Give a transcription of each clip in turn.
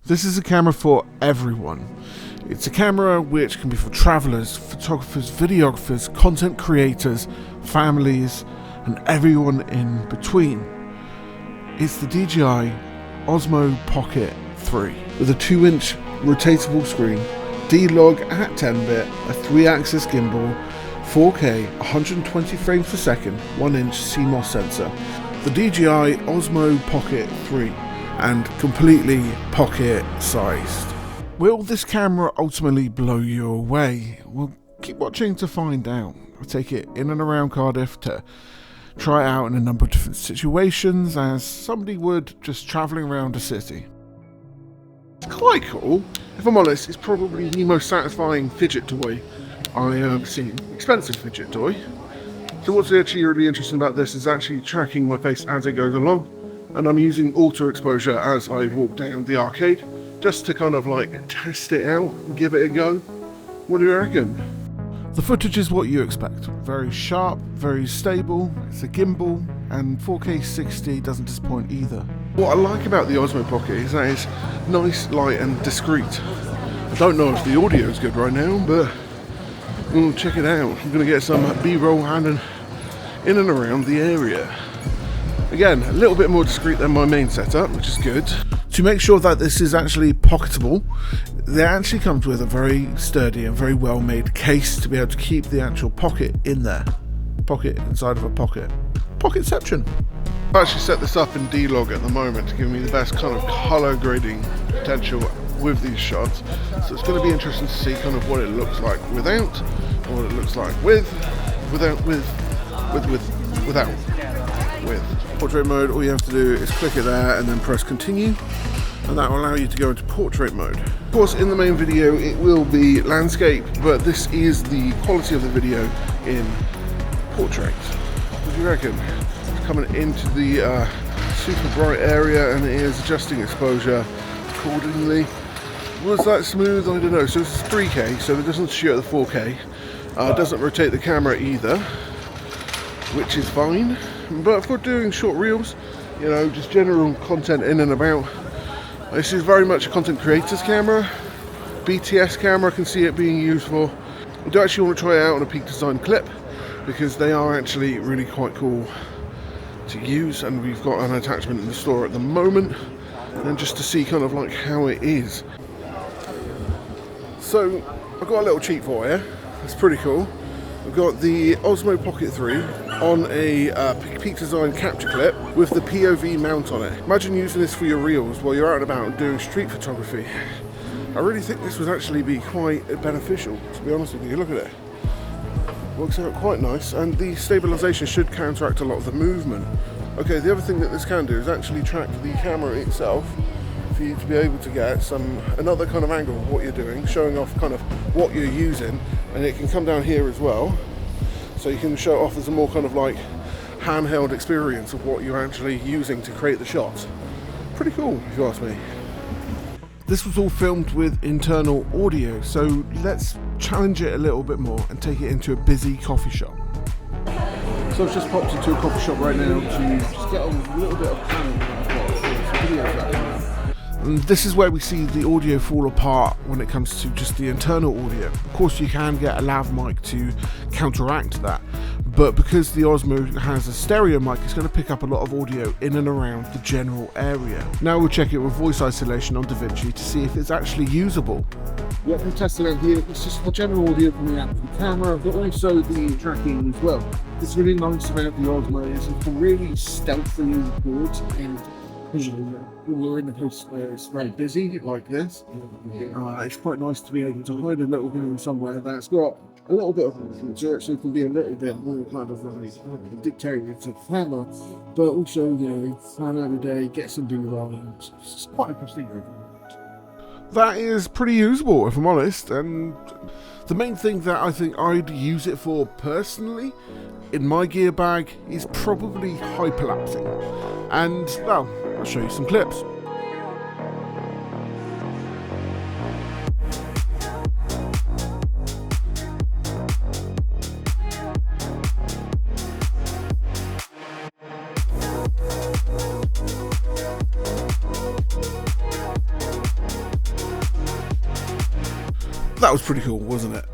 This is a camera for everyone. It's a camera which can be for travelers, photographers, videographers, content creators, families, and everyone in between. It's the DJI Osmo Pocket 3 with a 2-inch rotatable screen, D-Log at 10-bit, a 3-axis gimbal, 4K, 120 frames per second, 1-inch CMOS sensor. The DJI Osmo Pocket 3, and completely pocket-sized. Will this camera ultimately blow you away? Well, keep watching to find out. I'll take it in and around Cardiff to try it out in a number of different situations, as somebody would just travelling around a city. It's quite cool. If I'm honest, it's probably the most satisfying fidget toy I have seen. Expensive fidget toy. So what's actually really interesting about this is actually tracking my face as it goes along, and I'm using auto exposure as I walk down the arcade, just to kind of like test it out and give it a go. What do you reckon? The footage is what you expect. Very sharp, very stable, it's a gimbal, and 4K 60 doesn't disappoint either. What I like about the Osmo Pocket is that it's nice, light and discreet. I don't know if the audio is good right now, but we'll check it out. I'm going to get some B-roll in and around the area. Again, a little bit more discreet than my main setup, which is good. To make sure that this is actually pocketable, it actually comes with a very sturdy and very well made case to be able to keep the actual pocket in there. Pocket inside of a pocket. Pocketception. I've actually set this up in D-Log at the moment to give me the best kind of colour grading potential with these shots. So it's going to be interesting to see kind of what it looks like without, and what it looks like without. Portrait mode, all you have to do is click it there and then press continue, and that will allow you to go into portrait mode. Of course, in the main video it will be landscape, but this is the quality of the video in portrait. What do you reckon? It's coming into the super bright area, and it is adjusting exposure accordingly. Was that smooth? I don't know. So this is 3K, so it doesn't shoot at the 4K. Doesn't rotate the camera either, which is fine. But for doing short reels, you know, just general content in and about, this is very much a content creator's camera. BTS camera, I can see it being used for. I do actually want to try it out on a Peak Design clip, because they are actually really quite cool to use, and we've got an attachment in the store at the moment, and just to see kind of like how it is. So I've got a little cheat for you. It's pretty cool. We've got the Osmo Pocket 3 on a Peak Design capture clip with the POV mount on it. Imagine using this for your reels while you're out and about doing street photography. I really think this would actually be quite beneficial, to be honest with you. Look at it. Works out quite nice, and the stabilisation should counteract a lot of the movement. Okay, the other thing that this can do is actually track the camera itself, for you to be able to get another kind of angle of what you're doing, showing off kind of what you're using, and it can come down here as well, so you can show it off as a more kind of like handheld experience of what you're actually using to create the shots. Pretty cool, if you ask me. This was all filmed with internal audio, so let's challenge it a little bit more and take it into a busy coffee shop. So I've just popped into a coffee shop right now to just get on with a little bit of planning that I've got for some videos that I have. And this is where we see the audio fall apart when it comes to just the internal audio. Of course, you can get a lav mic to counteract that, but because the Osmo has a stereo mic, it's going to pick up a lot of audio in and around the general area. Now we'll check it with voice isolation on DaVinci to see if it's actually usable. Yeah, we tested it here. It's just the general audio from the actual camera, but also the tracking as well. It's really nice about the Osmo is you can really stealthily record, and we're in a place where it's very busy like this. It's quite nice to be able to hide a little bit somewhere that's got a little bit of feature, so it can be a little bit more kind of like dictated to the camera, but also, you know, plan out a day, get some B-roll. It's quite interesting. That is pretty usable, if I'm honest, and the main thing that I think I'd use it for personally in my gear bag is probably hyperlapsing, and well, I'll show you some clips. That was pretty cool, wasn't it?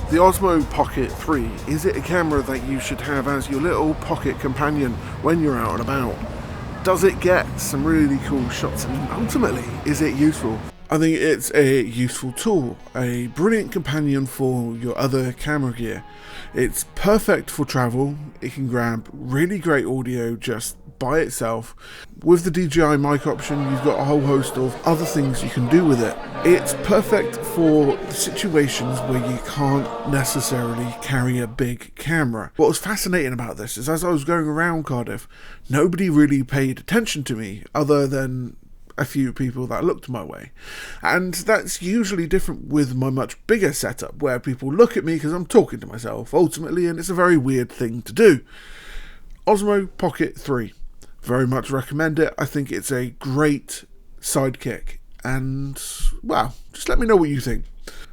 The Osmo Pocket 3, is it a camera that you should have as your little pocket companion when you're out and about? Does it get some really cool shots, and ultimately, is it useful? I think it's a useful tool, a brilliant companion for your other camera gear. It's perfect for travel. It can grab really great audio just by itself. With the DJI mic option, you've got a whole host of other things you can do with it. It's perfect for situations where you can't necessarily carry a big camera. What was fascinating about this is, as I was going around Cardiff, nobody really paid attention to me other than a few people that looked my way. And that's usually different with my much bigger setup, where people look at me because I'm talking to myself ultimately, and it's a very weird thing to do. Osmo Pocket 3. Very much recommend it. I think it's a great sidekick, and well, just let me know what you think.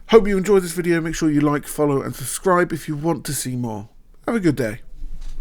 Hope you enjoyed this video. Make sure you like, follow and subscribe if you want to see more. Have a good day.